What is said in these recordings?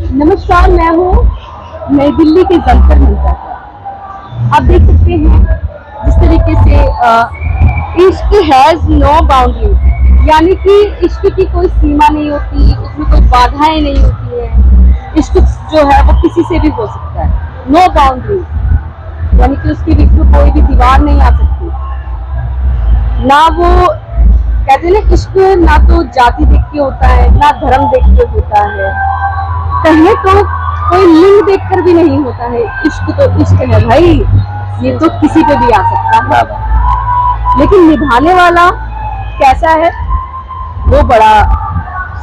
नमस्कार, मैं हूँ नई दिल्ली के जंतर मंतर पर। आप देख सकते हैं जिस तरीके से इश्क हैज़ नो बाउंड्रीज, यानी कि इश्क की कोई सीमा नहीं होती, उसमें कोई बाधाएं नहीं होती है। इश्क जो है वो किसी से भी हो सकता है, नो बाउंड्रीज, यानी कि उसके बीच में कोई भी दीवार नहीं आ सकती। ना वो कहते हैं ना, इश्क ना तो जाति देख के होता है, ना धर्म देख के होता है, कहें तो कोई लिंग देखकर भी नहीं होता है। इश्क तो इश्क है भाई, ये तो किसी पे भी आ सकता है। लेकिन निभाने वाला कैसा है वो बड़ा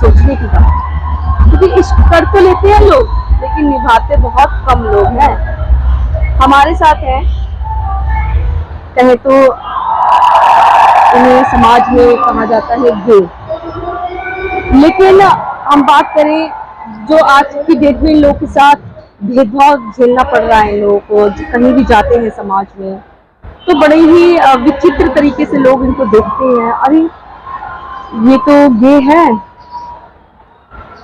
सोचने की बात है, क्योंकि इश्क कर तो लेते हैं लोग, लेकिन निभाते बहुत कम लोग हैं। हमारे साथ है, कहे तो इन्हें समाज में कहा जाता है गे, लेकिन हम बात करें जो आज की डेट में लोगों के साथ भेदभाव झेलना पड़ रहा है, लोगों को कहीं भी जाते हैं समाज में तो बड़े ही विचित्र तरीके से लोग इनको देखते हैं। अरे ये तो गे है,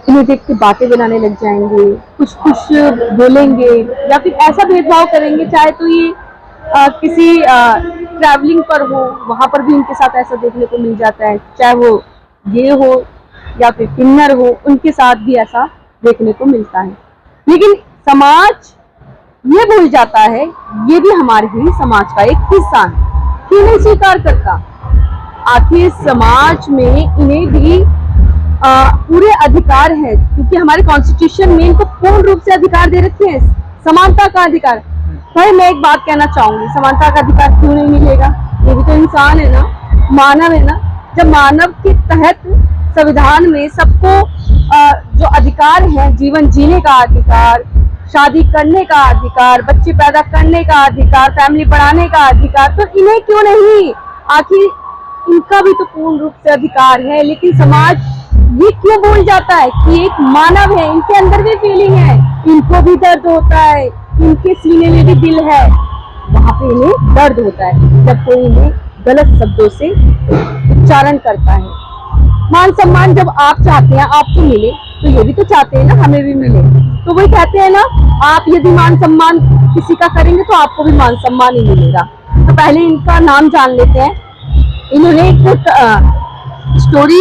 इन्हें देख के बातें बनाने लग जाएंगे, कुछ कुछ बोलेंगे या फिर ऐसा भेदभाव करेंगे। चाहे तो ये किसी ट्रैवलिंग पर हो, वहां पर भी इनके साथ ऐसा देखने को मिल जाता है, चाहे वो गे हो या फिर किन्नर हो, उनके साथ भी ऐसा देखने को मिलता है। लेकिन समाज ये भूल जाता है, ये भी हमारे ही समाज का एक हिस्सा है, क्यों नहीं स्वीकार करता? आखिर समाज में इन्हें भी पूरे अधिकार है, क्योंकि हमारे कॉन्स्टिट्यूशन में इनको पूर्ण रूप से अधिकार दे रखे हैं, समानता का अधिकार। भाई मैं एक बात कहना चाहूंगी, समानता का अधिकार क्यों नहीं मिलेगा? ये भी तो इंसान है ना, मानव है ना। जब मानव के तहत संविधान में सबको जो अधिकार है, जीवन जीने का अधिकार, शादी करने का अधिकार, बच्चे पैदा करने का अधिकार, फैमिली बढ़ाने का अधिकार, तो इन्हें क्यों नहीं? आखिर इनका भी तो पूर्ण रूप से अधिकार है। लेकिन समाज ये क्यों भूल जाता है कि एक मानव है, इनके अंदर भी फीलिंग है, इनको भी दर्द होता है, इनके सीने में भी दिल है, वहां पे इन्हें दर्द होता है जब कोई इन्हें गलत शब्दों से उच्चारण करता है। मान सम्मान जब आप चाहते हैं आपको मिले, तो ये भी तो चाहते हैं ना हमें भी मिले। तो वही कहते हैं ना, आप यदि मान सम्मान किसी का करेंगे तो आपको भी मान सम्मान ही मिलेगा। तो पहले इनका नाम जान लेते हैं। इन्होंने एक स्टोरी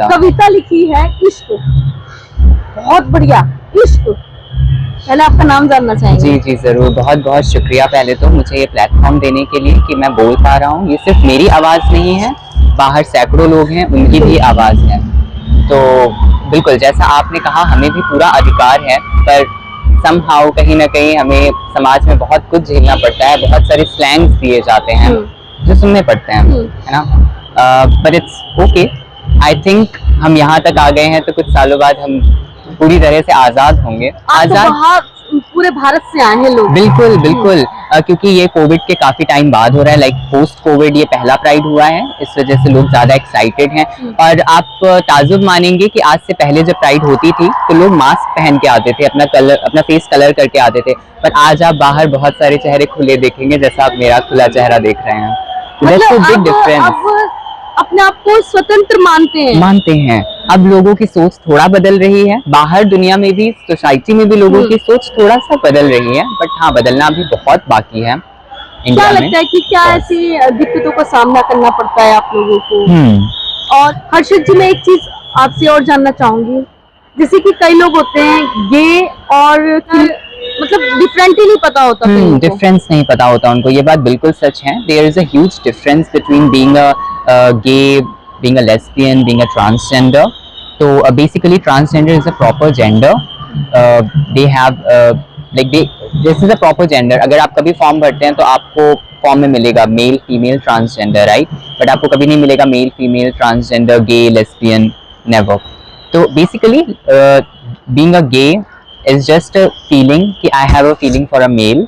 कविता लिखी है, इश्क, बहुत बढ़िया। इश्क, पहले आपका नाम जानना चाहेंगे? जी जी जरूर, बहुत बहुत शुक्रिया पहले तो मुझे ये प्लेटफॉर्म देने के लिए कि मैं बोल पा रहा हूँ। ये सिर्फ मेरी आवाज़ नहीं है, बाहर सैकड़ों लोग हैं, उनकी भी आवाज़ है। तो बिल्कुल जैसा आपने कहा, हमें भी पूरा अधिकार है, पर समहाउ कहीं ना कहीं हमें समाज में बहुत कुछ झेलना पड़ता है, बहुत सारे स्लैंग्स दिए जाते हैं जो सुनने पड़ते हैं, है ना। But it's okay, I think हम यहाँ तक आ गए हैं तो कुछ सालों बाद हम पूरी तरह से आजाद होंगे। आजाद पूरे भारत से आए हैं लोग। बिल्कुल बिल्कुल, क्योंकि ये कोविड के काफी टाइम बाद हो रहा है, लाइक पोस्ट कोविड ये पहला प्राइड हुआ है, इस वजह से लोग ज्यादा एक्साइटेड हैं। और आप ताजुब मानेंगे कि आज से पहले जब प्राइड होती थी तो लोग मास्क पहन के आते थे, अपना फेस कलर करके आते थे, पर आज आप बाहर बहुत सारे चेहरे खुले देखेंगे, जैसा आप मेरा खुला चेहरा देख रहे हैं। मतलब अपने आप को स्वतंत्र मानते हैं। अब लोगों की सोच थोड़ा बदल रही है, बाहर दुनिया में भी, सोसाइटी में भी लोगों की सोच थोड़ा सा बदल रही है, बट हाँ, बदलना भी बहुत बाकी है। क्या लगता है कि क्या ऐसी दिक्कतों का सामना करना पड़ता है आप लोगों को? और हर्षित जी, मैं एक चीज आपसे और जानना चाहूंगी, जैसे कि कई लोग होते हैं गे और मतलब डिफरेंट ही नहीं पता होता, डिफरेंस नहीं पता होता उनको, ये बात बिल्कुल सच है। There is a huge difference between being a gay, being a lesbian, being a transgender. तो basically transgender is a proper gender, they have like this is a proper gender. अगर आप कभी फॉर्म भरते हैं तो आपको फॉर्म में मिलेगा male, female, transgender, right, but आपको कभी नहीं मिलेगा male, female, transgender, gay, lesbian, never. तो basically being a gay is just a feeling कि I have a feeling for a male,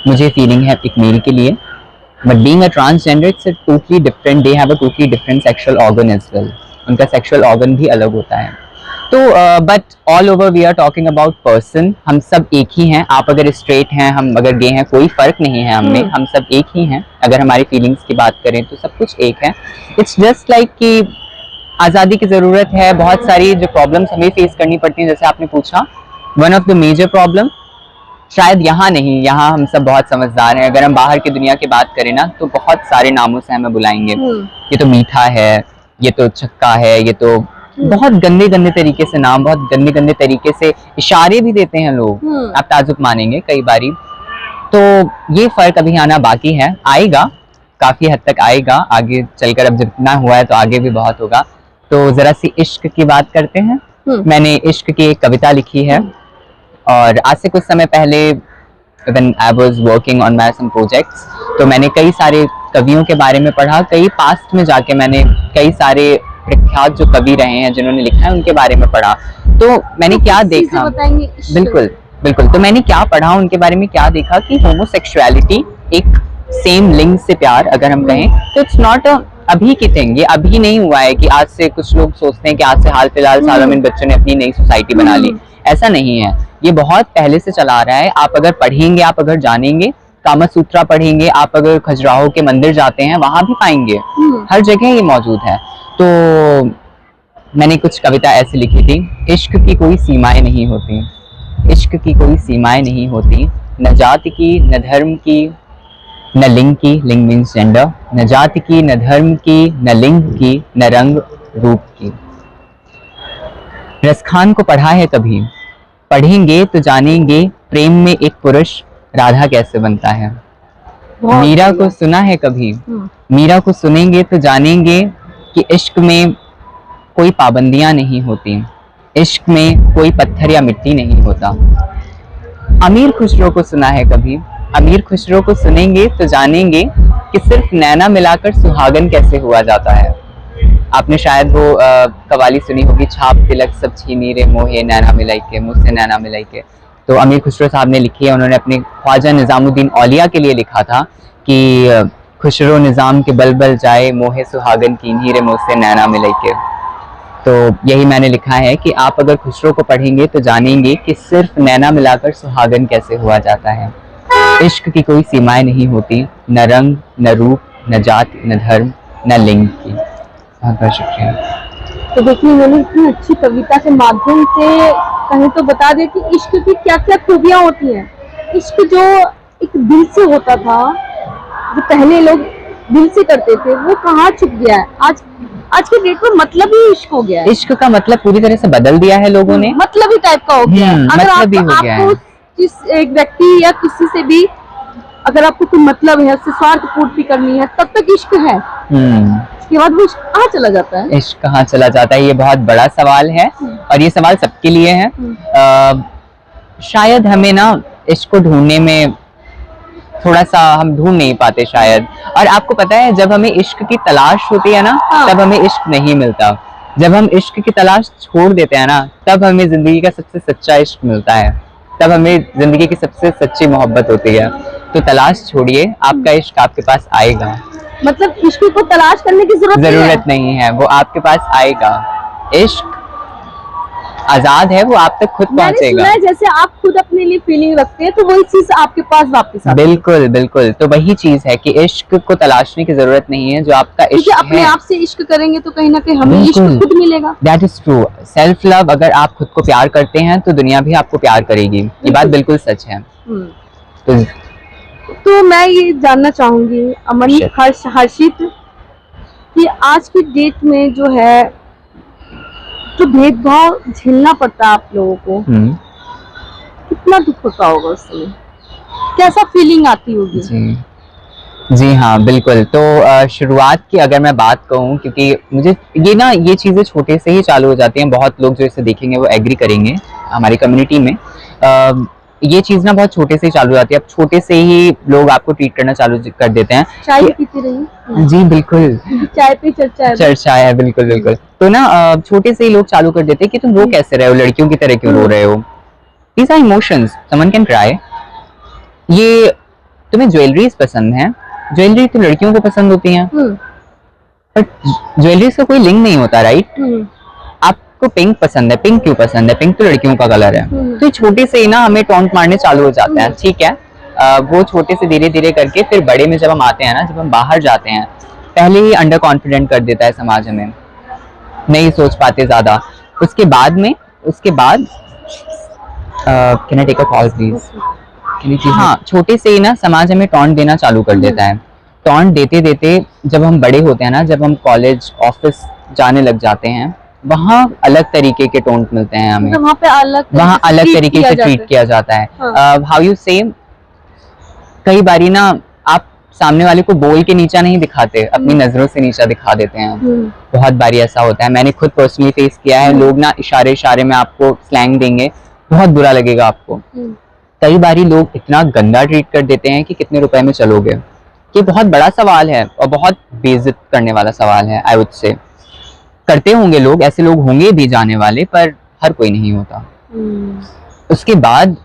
मुझे फीलिंग है एक मेल के लिए। But being a transgender it's a totally different, they have a totally different sexual organ as well, उनका sexual organ भी अलग होता है। तो but all over we are talking about person, हम सब एक ही हैं। आप अगर स्ट्रेट हैं, हम अगर गे हैं, कोई फर्क नहीं है हमें, हम सब एक ही हैं। अगर हमारी फीलिंग्स की बात करें तो सब कुछ एक है। इट्स जस्ट लाइक कि आज़ादी की ज़रूरत है, बहुत सारी जो प्रॉब्लम्स हमें फेस करनी पड़ती हैं, जैसे आपने पूछा, one of the major problem, शायद यहाँ नहीं, यहाँ हम सब बहुत समझदार हैं, अगर हम बाहर की दुनिया की बात करें ना तो बहुत सारे नामों से हमें बुलाएंगे। ये तो मीठा है, ये तो चक्का है, ये तो बहुत गंदे गंदे तरीके से नाम, बहुत गंदे गंदे तरीके से इशारे भी देते हैं लोग, आप ताजुब मानेंगे कई बारी। तो ये फर्क अभी आना बाकी है, आएगा, काफी हद तक आएगा आगे चलकर, अब जितना हुआ है तो आगे भी बहुत होगा। तो जरा सी इश्क की बात करते हैं। मैंने इश्क की एक कविता लिखी है, और आज से कुछ समय पहले when I was working on my some projects, तो मैंने कई सारे कवियों के बारे में पढ़ा, कई पास्ट में जाके मैंने कई सारे प्रख्यात जो कवि रहे हैं जिन्होंने लिखा है उनके बारे में पढ़ा। तो मैंने क्या देखा, बिल्कुल बिल्कुल, तो मैंने क्या पढ़ा उनके बारे में, क्या देखा कि होमोसेक्सुअलिटी, एक सेम लिंग से प्यार अगर हम कहें तो इट्स नॉट अभी की थिंग, ये अभी नहीं हुआ है कि आज से कुछ लोग सोचते हैं कि आज से हाल फिलहाल सालों में इन बच्चों ने अपनी नई सोसाइटी बना ली, ऐसा नहीं है, ये बहुत पहले से चला आ रहा है। आप अगर पढ़ेंगे, आप अगर जानेंगे, कामा सूत्रा पढ़ेंगे, आप अगर खजुराहो के मंदिर जाते हैं वहां भी पाएंगे, हर जगह ये मौजूद है। तो मैंने कुछ कविता ऐसी लिखी थी, इश्क की कोई सीमाएं नहीं होती, इश्क की कोई सीमाएं नहीं होती, न जाति की, न धर्म की, न लिंग की, लिंग मीन्स जेंडर, न जाति की, न धर्म की, न लिंग की, न रंग रूप की। रसखान को पढ़ा है कभी, पढ़ेंगे तो जानेंगे प्रेम में एक पुरुष राधा कैसे बनता है। मीरा को सुना है कभी, मीरा को सुनेंगे तो जानेंगे कि इश्क में कोई पाबंदियां नहीं होती, इश्क में कोई पत्थर या मिट्टी नहीं होता। अमीर खुसरो को सुना है कभी, अमीर खुसरो को सुनेंगे तो जानेंगे कि सिर्फ नैना मिलाकर सुहागन कैसे हुआ जाता है। आपने शायद वो कवाली सुनी होगी, छाप तिलक सब छीनी रे मोहे नैना मिलाई के, मुझसे नैना मिलाई के। तो अमीर खुसरो साहब ने लिखी है, उन्होंने अपने ख्वाजा निजामुद्दीन औलिया के लिए लिखा था कि खुसरो निजाम के बल बल जाए, मोहे सुहागन कीन्ही रे मुझसे नैना मिलाई के। तो यही मैंने लिखा है कि आप अगर खुसरो को पढ़ेंगे तो जानेंगे कि सिर्फ नैना मिलाकर सुहागन कैसे हुआ जाता है। इश्क की कोई सीमाएं नहीं होती, न रंग, न रूप, न जाति, न धर्म, न लिंग की। बहुत बहुत शुक्रिया। तो देखिए, उन्होंने इतनी अच्छी कविता के माध्यम से कहें तो बता दे कि इश्क की क्या क्या खूबियां होती हैं। इश्क जो एक दिल से होता था, जो पहले लोग दिल से करते थे, वो कहाँ छुप गया है। आज के डेट में मतलब ही इश्क हो गया है। इश्क का मतलब पूरी तरह से बदल दिया है लोगों ने, मतलब ही टाइप का हो गया है। अगर आपको किस एक व्यक्ति या किसी से भी अगर आपको कोई मतलब है, उससे स्वार्थ पूर्ति करनी है, तब तक इश्क है। इसके बाद वो इश्क कहाँ चला जाता है? इश्क कहाँ चला जाता है, ये बहुत बड़ा सवाल है, और ये सवाल सबके लिए है। शायद हमें ना इश्क को ढूंढने में थोड़ा सा हम ढूंढ नहीं पाते शायद। और आपको पता है, जब हमें इश्क की तलाश होती है ना, तब हमें इश्क नहीं मिलता। जब हम इश्क की तलाश छोड़ देते हैं ना, तब हमें जिंदगी का सबसे सच्चा इश्क मिलता है, तब हमें जिंदगी की सबसे सच्ची मोहब्बत होती है। तो तलाश छोड़िए, आपका इश्क आपके पास आएगा। मतलब इश्क को तलाश करने की जरूरत नहीं है, वो आपके पास आएगा। इश्क आजाद है, वो आप तक खुद पहुंचेगा। मैंने सुना है जैसे आप खुद अपने लिए फीलिंग रखते हैं, तो वही चीज आपके पास वापस आती है। बिल्कुल बिल्कुल, तो वही चीज है कि इश्क को तलाशने की जरूरत नहीं है, जो आपका इश्क है अपने आप से इश्क करेंगे तो कहीं ना कहीं हमें इश्क खुद मिलेगा। That is true. Self love, अगर आप खुद को प्यार करते हैं तो दुनिया भी आपको प्यार करेगी, ये बात बिल्कुल सच है। तो मैं ये जानना चाहूंगी अमन हर्षित कि आज की डेट में जो है, जो भेदभाव झेलना पड़ता है आप लोगों को, कितना दुख होता होगा उस समय, कैसा फीलिंग आती होगी? जी हाँ, बिल्कुल। तो शुरुआत की अगर मैं बात कहूँ, क्योंकि मुझे ये चीज़ें छोटे से ही चालू हो जाती हैं, बहुत लोग जो इसे देखेंगे वो एग्री करेंगे हमारी कम्युनिटी में। ये चीज ना बहुत छोटे से ही चालू हो जाती है, अब छोटे से ही लोग आपको ट्रीट करना चालू कर देते हैं। चाय पीती रही? जी बिल्कुल, चाय पे चर्चा है, बिल्कुल बिल्कुल। तो ना छोटे से ही लोग चालू कर देते हैं कि तुम रो कैसे रहे हो, लड़कियों की तरह क्यों रो रहे हो। These are emotions, someone can cry। ये तुम्हें ज्वेलरीज पसंद है, ज्वेलरी तो लड़कियों को पसंद होती है, बट ज्वेलरीज का कोई लिंक नहीं होता, राइट? आपको पिंक पसंद है, पिंक क्यों पसंद है? पिंक तो लड़कियों का कलर है। तो छोटे से ही ना हमें टॉन्ट मारने चालू हो जाते हैं, ठीक है। वो छोटे से धीरे धीरे करके फिर बड़े में जब हम आते हैं ना, जब हम बाहर जाते हैं, पहले ही अंडर कॉन्फिडेंट कर देता है समाज हमें, नहीं सोच पाते ज्यादा। उसके बाद can I take a call please? हाँ, छोटे से ही ना समाज हमें टॉन्ट देना चालू कर देता है। टॉन्ट देते देते जब हम बड़े होते हैं ना, जब हम कॉलेज ऑफिस जाने लग जाते हैं, वहाँ अलग तरीके के टोंट मिलते हैं हमें, मतलब वहाँ पे अलग तरीके से ट्रीट किया जाता है। हाउ यू से, कई बारी ना आप सामने वाले को बोल के नीचा नहीं दिखाते, अपनी नजरों से नीचा दिखा देते हैं। बहुत बारी ऐसा होता है, मैंने खुद पर्सनली फेस किया है। लोग ना इशारे इशारे में आपको स्लैंग देंगे, बहुत बुरा लगेगा आपको। कई बारी लोग इतना गंदा ट्रीट कर देते हैं कि कितने रुपए में चलोगे। ये बहुत बड़ा सवाल है और बहुत बेइज्जत करने वाला सवाल है। आई वुड से करते होंगे लोग, ऐसे लोग होंगे भी जाने वाले, पर हर कोई नहीं होता। उसके बाद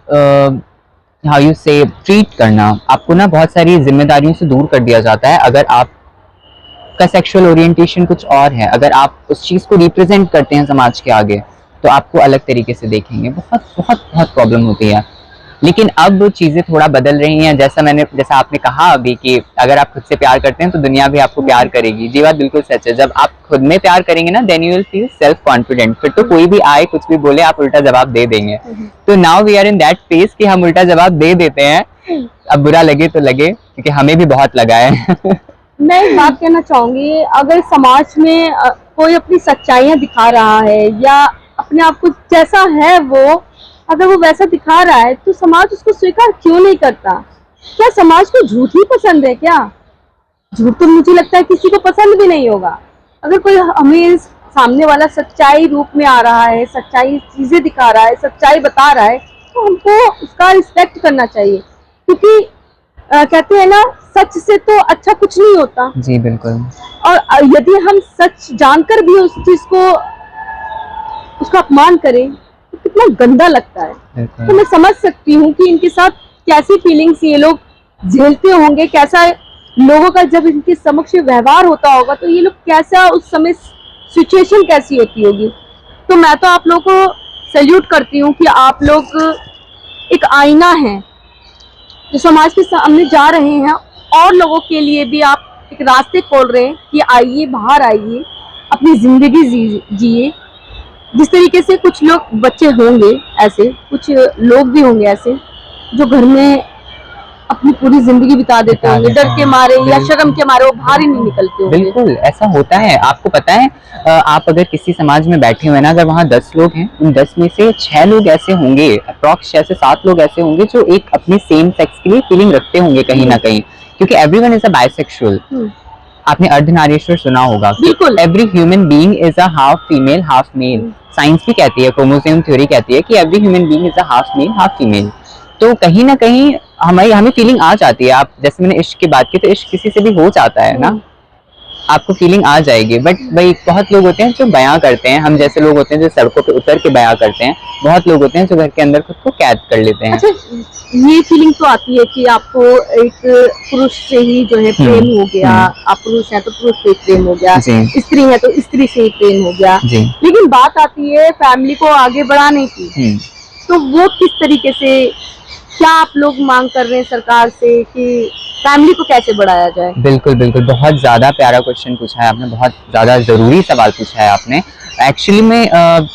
हाउ यू से ट्रीट करना, आपको ना बहुत सारी जिम्मेदारियों से दूर कर दिया जाता है। अगर आपका सेक्सुअल ओरिएंटेशन कुछ और है, अगर आप उस चीज को रिप्रेजेंट करते हैं समाज के आगे, तो आपको अलग तरीके से देखेंगे। बहुत बहुत बहुत प्रॉब्लम होती है। लेकिन अब चीजें थोड़ा बदल रही हैं। जैसा आपने कहा अभी कि अगर आप खुद से प्यार करते हैं तो दुनिया भी आपको प्यार करेगी। जी बात बिल्कुल सच है। जब आप खुद में प्यार करेंगे ना, then you will feel self confident. फिर तो कोई भी आए कुछ भी बोले, आप उल्टा जवाब दे देंगे। तो now we are in that phase कि हम उल्टा जवाब दे देते हैं। अब बुरा लगे तो लगे, क्योंकि हमें भी बहुत लगा है। मैं एक बात कहना चाहूंगी, अगर समाज में कोई अपनी सच्चाइयां दिखा रहा है या अपने आप को जैसा है वो, अगर वो वैसा दिखा रहा है, तो समाज उसको स्वीकार क्यों नहीं करता? क्या समाज को झूठ ही पसंद है क्या? झूठ तो मुझे लगता है किसी को पसंद भी नहीं होगा। अगर कोई हमें सामने वाला सच्चाई रूप में आ रहा है, सच्चाई चीजें दिखा रहा है, सच्चाई बता रहा है, तो हमको उसका रिस्पेक्ट करना चाहिए। क्योंकि कहते हैं ना, सच से तो अच्छा कुछ नहीं होता। जी बिल्कुल। और यदि हम सच जानकर भी उस चीज को, उसका अपमान करें, तो कितना गंदा लगता है। तो मैं समझ सकती हूँ कि इनके साथ कैसी फीलिंग्स ये लोग झेलते होंगे, कैसा लोगों का जब इनके समक्ष व्यवहार होता होगा, तो ये लोग कैसा उस समय सिचुएशन कैसी होती होगी। तो मैं तो आप लोगों को सैल्यूट करती हूँ कि आप लोग एक आईना है जो समाज के सामने जा रहे हैं, और लोगों के लिए भी आप एक रास्ते खोल रहे हैं कि आइए, बाहर आइए, अपनी जिंदगी जिए। जिस तरीके से कुछ लोग बच्चे होंगे ऐसे, कुछ लोग भी होंगे ऐसे जो घर में अपनी पूरी जिंदगी बिता देते होंगे, डर के मारे या शर्म के मारे वो बाहर ही नहीं निकलते होंगे। बिल्कुल ऐसा होता है। आपको पता है, आप अगर किसी समाज में बैठे हुए ना, अगर वहाँ 10 लोग हैं, उन 10 में से 6 लोग ऐसे होंगे, अप्रॉक्स 6 से 7 लोग ऐसे होंगे जो एक अपने सेम सेक्स के लिए फीलिंग रखते होंगे कहीं ना कहीं, क्योंकि एवरीवन इज अ बाइसेक्सुअल। आपने अर्धनारीश्वर सुना होगा। बिल्कुल। Every human being is a half female half male. Science भी कहती है, क्रोमोसोम थ्योरी कहती है कि every human being is a half male half female. तो कहीं ना कहीं हमें फीलिंग आ जाती है। आप जैसे मैंने इश्क की बात की, तो इश्क किसी से भी हो जाता है ना, आपको फीलिंग आ जाएगी। बट भाई बहुत लोग होते हैं जो बयां करते हैं, हम जैसे लोग होते हैं जो सड़कों पे उतर के बयां करते हैं, बहुत लोग होते हैं जो घर के अंदर खुद को कैद कर लेते हैं। अच्छा, ये फीलिंग तो आती है कि आपको एक पुरुष से ही जो है प्रेम हो गया, आप पुरुष हैं तो पुरुष से प्रेम हो गया, स्त्री है तो स्त्री से ही प्रेम हो गया। लेकिन बात आती है फैमिली को आगे बढ़ाने की, तो वो किस तरीके से, क्या आप लोग मांग कर रहे हैं सरकार से कि फैमिली को कैसे बढ़ाया जाए? बिल्कुल बिल्कुल, बहुत ज्यादा प्यारा क्वेश्चन पूछा है आपने, बहुत ज्यादा जरूरी सवाल पूछा है आपने। एक्चुअली में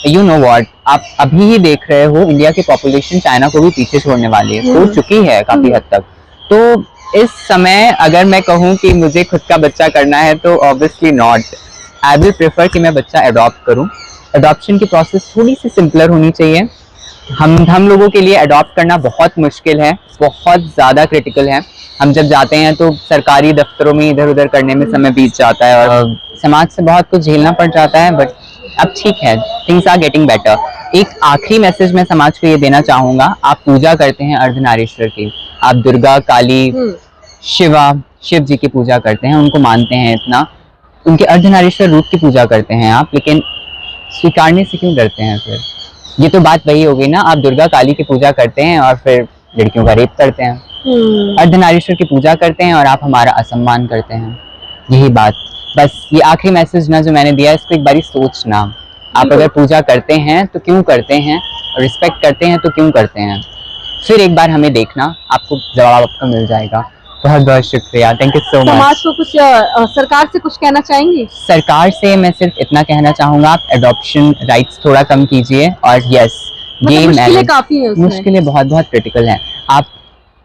यू नो व्हाट, आप अभी ही देख रहे हो इंडिया की पॉपुलेशन चाइना को भी पीछे छोड़ने वाली है, हो चुकी है काफी हद तक। तो इस समय अगर मैं कहूँ कि मुझे खुद का बच्चा करना है, तो obviously not. I will prefer कि मैं बच्चा अडॉप्ट करूँ। अडॉप्शन की प्रोसेस थोड़ी सी सिंपलर होनी चाहिए। हम लोगों के लिए अडॉप्ट करना बहुत मुश्किल है, बहुत ज़्यादा क्रिटिकल है। हम जब जाते हैं तो सरकारी दफ्तरों में इधर उधर करने में समय बीत जाता है और समाज से बहुत कुछ झेलना पड़ जाता है। बट अब ठीक है, थिंग्स आर गेटिंग बेटर। एक आखिरी मैसेज मैं समाज को ये देना चाहूँगा, आप पूजा करते हैं अर्धनारीश्वर की, आप दुर्गा, काली, शिव जी की पूजा करते हैं, उनको मानते हैं इतना, उनके अर्धनारीश्वर रूप की पूजा करते हैं आप, लेकिन स्वीकारने से क्यों डरते हैं? फिर ये तो बात वही हो गई ना, आप दुर्गा काली की पूजा करते हैं और फिर लड़कियों का रेप करते हैं। अर्धनारीश्वर की पूजा करते हैं और आप हमारा असम्मान करते हैं। यही बात, बस ये आखिरी मैसेज ना जो मैंने दिया, इसको एक बारी सोचना। आप अगर पूजा करते हैं तो क्यों करते हैं, और रिस्पेक्ट करते हैं तो क्यों करते हैं, फिर एक बार हमें देखना, आपको जवाब आपका मिल जाएगा। बहुत बहुत शुक्रिया, थैंक यू सो मच। समाज को कुछ, सरकार से कुछ कहना चाहेंगे? सरकार से मैं सिर्फ इतना कहना चाहूँगा, आप एडॉप्शन राइट्स थोड़ा कम कीजिए, और यस, मतलब मुश्किलें काफी हैं उसमें। मुश्किलें बहुत बहुत क्रिटिकल हैं। आप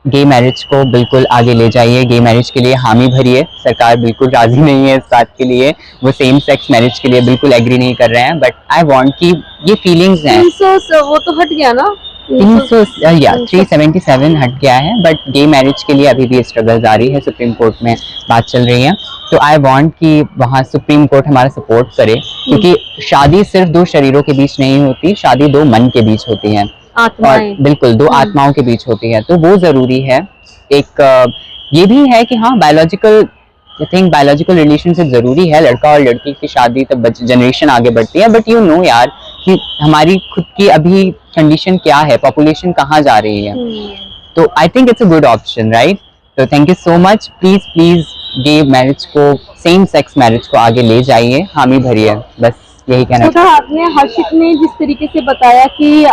गे मैरिज को बिल्कुल आगे ले जाइए, गे मैरिज के लिए हामी भरिए। सरकार बिल्कुल राजी नहीं है इस बात के लिए, वो सेम सेक्स मैरिज के लिए बिल्कुल एग्री नहीं कर रहे हैं, बट आई वांट कि ये फीलिंग्स हैं। 300 वो तो हट गया ना, 377 हट गया है, बट गे मैरिज के लिए अभी भी स्ट्रगल जारी है, सुप्रीम कोर्ट में बात चल रही है। तो आई वांट कि वहाँ सुप्रीम कोर्ट हमारा सपोर्ट करे, क्योंकि शादी सिर्फ दो शरीरों के बीच नहीं होती, शादी दो मन के बीच होती है, और आत्माएं। बिल्कुल दो आत्माओं के बीच होती है, तो वो जरूरी है। एक ये भी है कि हाँ, बायोलॉजिकल बायोलॉजिकल रिलेशनशिप जरूरी है, लड़का और लड़की की शादी तब जनरेशन आगे बढ़ती है, बट यू नो यार कि हमारी खुद की अभी कंडीशन क्या है, पॉपुलेशन कहाँ जा रही है, तो I think it's a good option, right. तो thank you so much. Please please gay marriage को, सेम सेक्स मैरिज को आगे ले जाइए, हामी भरिए, बस यही कहना। तो आपने हर्षित ने जिस तरीके से बताया कि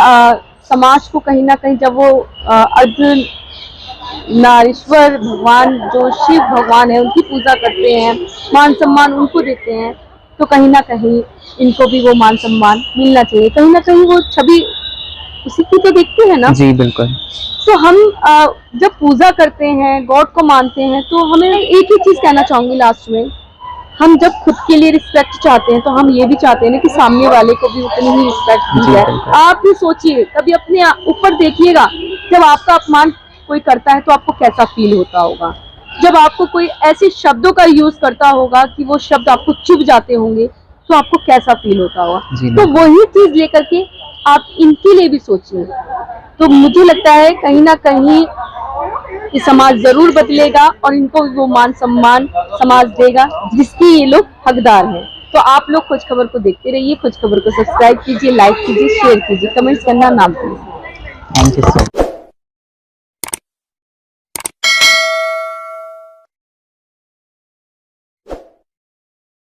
समाज को कहीं ना कहीं जब वो अर्जुन नारीश्वर भगवान जो शिव भगवान है उनकी पूजा करते हैं, मान सम्मान उनको देते हैं, तो कहीं ना कहीं इनको भी वो मान सम्मान मिलना चाहिए। कहीं ना कहीं वो छवि उसी की तो देखते हैं ना। जी बिल्कुल। तो हम जब पूजा करते हैं, गॉड को मानते हैं, तो हमें एक ही चीज कहना चाहूंगी लास्ट में, हम जब खुद के लिए रिस्पेक्ट चाहते हैं तो हम ये भी चाहते हैं ना कि सामने वाले को भी उतनी ही रिस्पेक्ट दी जाए। आप भी सोचिए, कभी अपने ऊपर देखिएगा, जब आपका अपमान कोई करता है तो आपको कैसा फील होता होगा, जब आपको कोई ऐसे शब्दों का यूज करता होगा कि वो शब्द आपको चुभ जाते होंगे, तो आपको कैसा फील होता होगा। तो वही चीज लेकर के आप इनके लिए भी सोचिए। तो मुझे लगता है कहीं ना कहीं ये समाज जरूर बदलेगा और इनको भी वो मान सम्मान समाज देगा जिसकी ये लोग हकदार हैं। तो आप लोग खोज खबर को देखते रहिए, खोज खबर को सब्सक्राइब कीजिए, लाइक कीजिए, शेयर कीजिए, कमेंट्स करना ना भूलिए। Thank you so much.